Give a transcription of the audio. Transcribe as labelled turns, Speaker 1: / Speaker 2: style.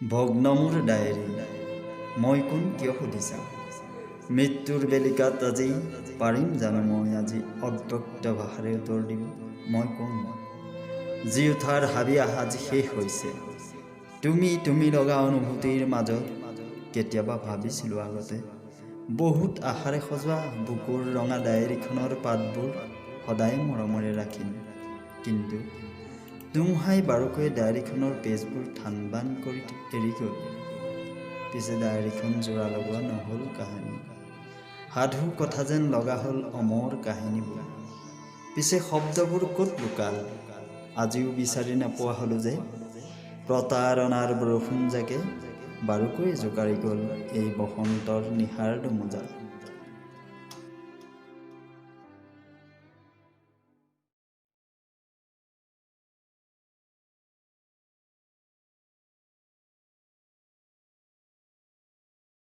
Speaker 1: ভগ্নমূৰ diary মই কোন কিয় সুধিছা মৃত্যুৰ বেলিকাত আজি পাৰিম জানো মই আজি অব্যক্ত ভাষাৰে উত্তৰ দিব মই কোন জি উঠাৰ হাবি আজি শেষ হৈছে তুমি লগা অনুভূতিৰ মাজত কেতিয়াবা ভাবিছিলোঁ আগতে বহুত আশাৰে সজোৱা বুকুৰ ৰঙা ডায়েৰীখনৰ পাতবোৰ সদায় মৰমৰে ৰাখিম কিন্তু ধুমুহাই বাৰুকৈ ডায়েৰীখনৰ পেজবোৰ ঠান বান কৰি এৰি গ'ল পিছে ডায়েৰীখন জোৰা লগোৱা নহ'ল কাহিনী সাধু কথা যেন লগা হ'ল অমৰ কাহিনীবোৰ পিছে শব্দবোৰ ক'ত লুকাল আজিও বিচাৰি নোপোৱা হ'লো যে প্ৰতাৰণাৰ বৰষুণ জাকে বাৰুকৈ জোকাৰি গ'ল এই বসন্তৰ নিশাৰ দমোজা